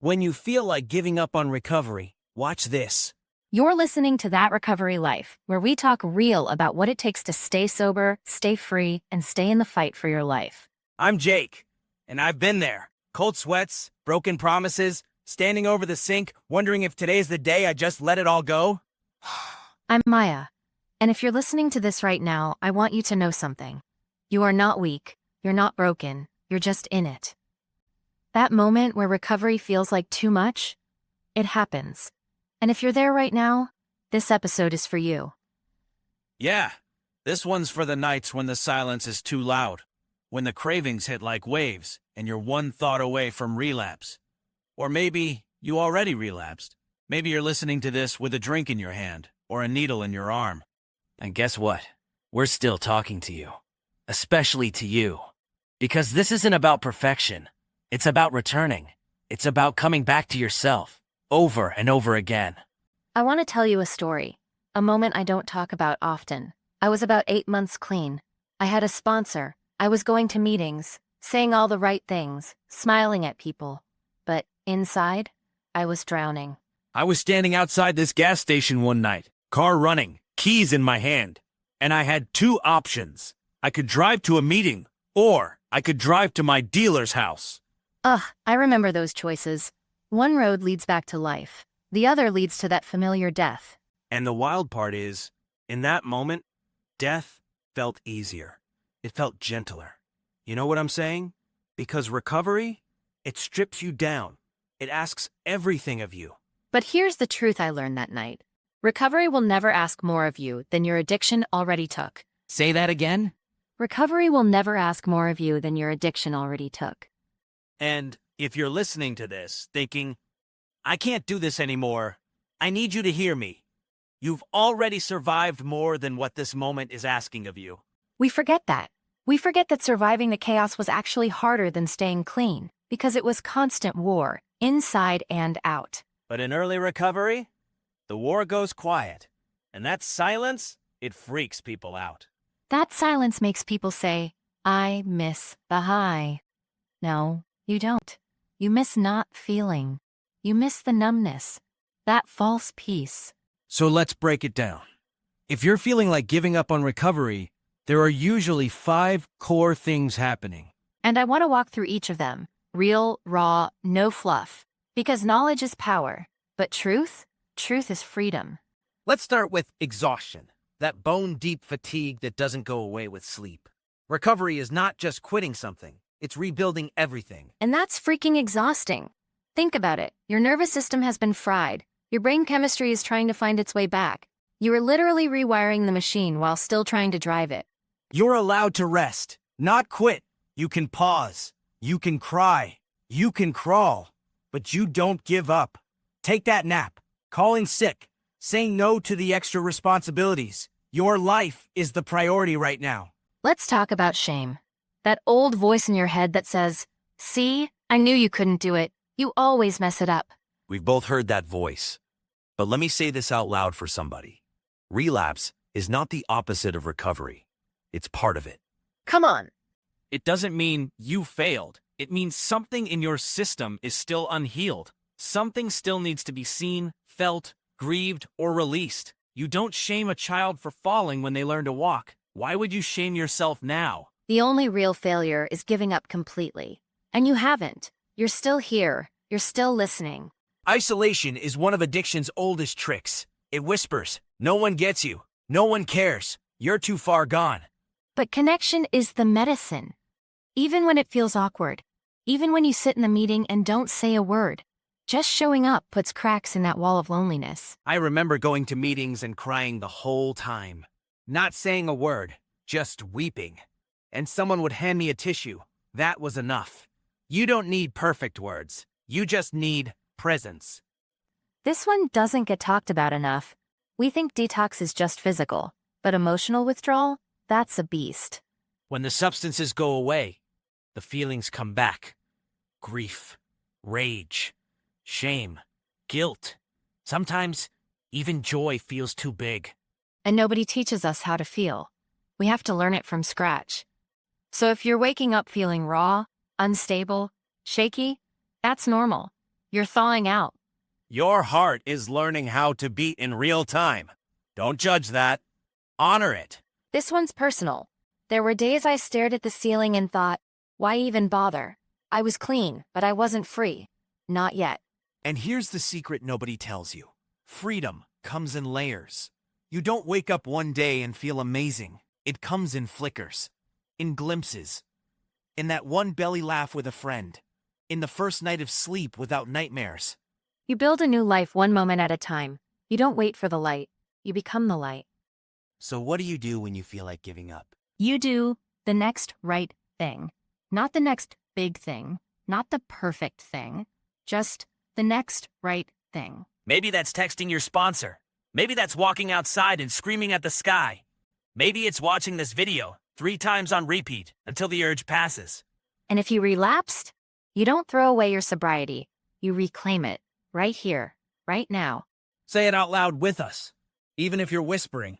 When you feel like giving up on recovery, watch this. You're listening to That Recovery Life, where we talk real about what it takes to stay sober, stay free, and stay in the fight for your life. I'm Jake, and I've been there. Cold sweats, broken promises, standing over the sink, wondering if today's the day I just let it all go. I'm Maya, and if you're listening to this right now, I want you to know something. You are not weak, you're not broken, you're just in it. That moment where recovery feels like too much, it happens. And if you're there right now, this episode is for you. Yeah, this one's for the nights when the silence is too loud, when the cravings hit like waves, and you're one thought away from relapse. Or maybe you already relapsed. Maybe you're listening to this with a drink in your hand or a needle in your arm. And guess what? We're still talking to you. Especially to you. Because this isn't about perfection. It's about returning. It's about coming back to yourself. Over and over again. I want to tell you a story, a moment I don't talk about often. I was about 8 months clean. I had a sponsor. I was going to meetings, saying all the right things, smiling at people. But inside, I was drowning. I was standing outside this gas station one night, car running, keys in my hand, and I had two options. I could drive to a meeting, or I could drive to my dealer's house. I remember those choices. One road leads back to life. The other leads to that familiar death. And the wild part is, in that moment, death felt easier. It felt gentler. You know what I'm saying? Because recovery, it strips you down. It asks everything of you. But here's the truth I learned that night. Recovery will never ask more of you than your addiction already took. Say that again? Recovery will never ask more of you than your addiction already took. And if you're listening to this, thinking, I can't do this anymore, I need you to hear me. You've already survived more than what this moment is asking of you. We forget that. We forget that surviving the chaos was actually harder than staying clean, because it was constant war, inside and out. But in early recovery, the war goes quiet. And that silence, it freaks people out. That silence makes people say, I miss the high. No, you don't. You miss not feeling. You miss the numbness. That false peace. So let's break it down. If you're feeling like giving up on recovery, there are usually 5 core things happening. And I want to walk through each of them. Real, raw, no fluff. Because knowledge is power. But truth is freedom. Let's start with exhaustion. That bone-deep fatigue that doesn't go away with sleep. Recovery is not just quitting something. It's rebuilding everything. And that's freaking exhausting. Think about it. Your nervous system has been fried. Your brain chemistry is trying to find its way back. You are literally rewiring the machine while still trying to drive it. You're allowed to rest, not quit. You can pause. You can cry. You can crawl. But you don't give up. Take that nap. Calling sick. Saying no to the extra responsibilities. Your life is the priority right now. Let's talk about shame. That old voice in your head that says, see, I knew you couldn't do it. You always mess it up. We've both heard that voice. But let me say this out loud for somebody. Relapse is not the opposite of recovery. It's part of it. Come on. It doesn't mean you failed. It means something in your system is still unhealed. Something still needs to be seen, felt, grieved, or released. You don't shame a child for falling when they learn to walk. Why would you shame yourself now? The only real failure is giving up completely. And you haven't. You're still here. You're still listening. Isolation is one of addiction's oldest tricks. It whispers, no one gets you. No one cares. You're too far gone. But connection is the medicine. Even when it feels awkward. Even when you sit in the meeting and don't say a word. Just showing up puts cracks in that wall of loneliness. I remember going to meetings and crying the whole time. Not saying a word, just weeping. And someone would hand me a tissue. That was enough. You don't need perfect words. You just need presence. This one doesn't get talked about enough. We think detox is just physical, but emotional withdrawal, that's a beast. When the substances go away, the feelings come back. Grief, rage, shame, guilt. Sometimes even joy feels too big. And nobody teaches us how to feel. We have to learn it from scratch. So if you're waking up feeling raw, unstable, shaky, that's normal. You're thawing out. Your heart is learning how to beat in real time. Don't judge that. Honor it. This one's personal. There were days I stared at the ceiling and thought, why even bother? I was clean, but I wasn't free. Not yet. And here's the secret nobody tells you. Freedom comes in layers. You don't wake up one day and feel amazing. It comes in flickers, in glimpses, in that one belly laugh with a friend, in the first night of sleep without nightmares. You build a new life one moment at a time. You don't wait for the light. You become the light. So what do you do when you feel like giving up? You do the next right thing. Not the next big thing. Not the perfect thing. Just the next right thing. Maybe that's texting your sponsor. Maybe that's walking outside and screaming at the sky. Maybe it's watching this video 3 times on repeat until the urge passes. And if you relapsed, you don't throw away your sobriety. You reclaim it. Right here. Right now. Say it out loud with us. Even if you're whispering,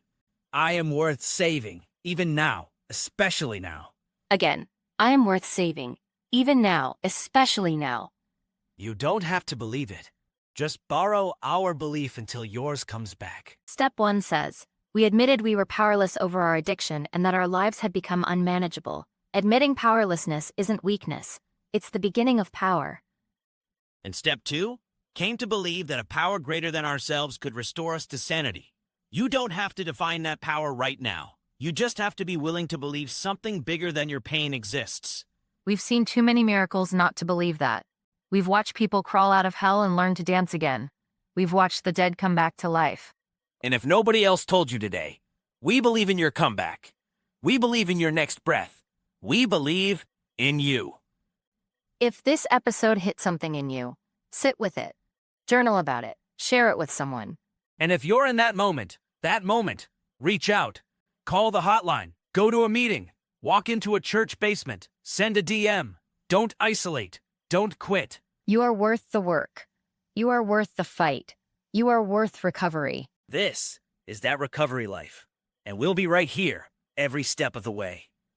I am worth saving, even now, especially now. Again, I am worth saving. Even now, especially now. You don't have to believe it. Just borrow our belief until yours comes back. Step 1 says, we admitted we were powerless over our addiction and that our lives had become unmanageable. Admitting powerlessness isn't weakness. It's the beginning of power. And step 2, came to believe that a power greater than ourselves could restore us to sanity. You don't have to define that power right now. You just have to be willing to believe something bigger than your pain exists. We've seen too many miracles not to believe that. We've watched people crawl out of hell and learn to dance again. We've watched the dead come back to life. And if nobody else told you today, we believe in your comeback. We believe in your next breath. We believe in you. If this episode hit something in you, sit with it. Journal about it. Share it with someone. And if you're in that moment, reach out. Call the hotline. Go to a meeting. Walk into a church basement. Send a DM. Don't isolate. Don't quit. You are worth the work. You are worth the fight. You are worth recovery. This is that recovery life. And we'll be right here every step of the way.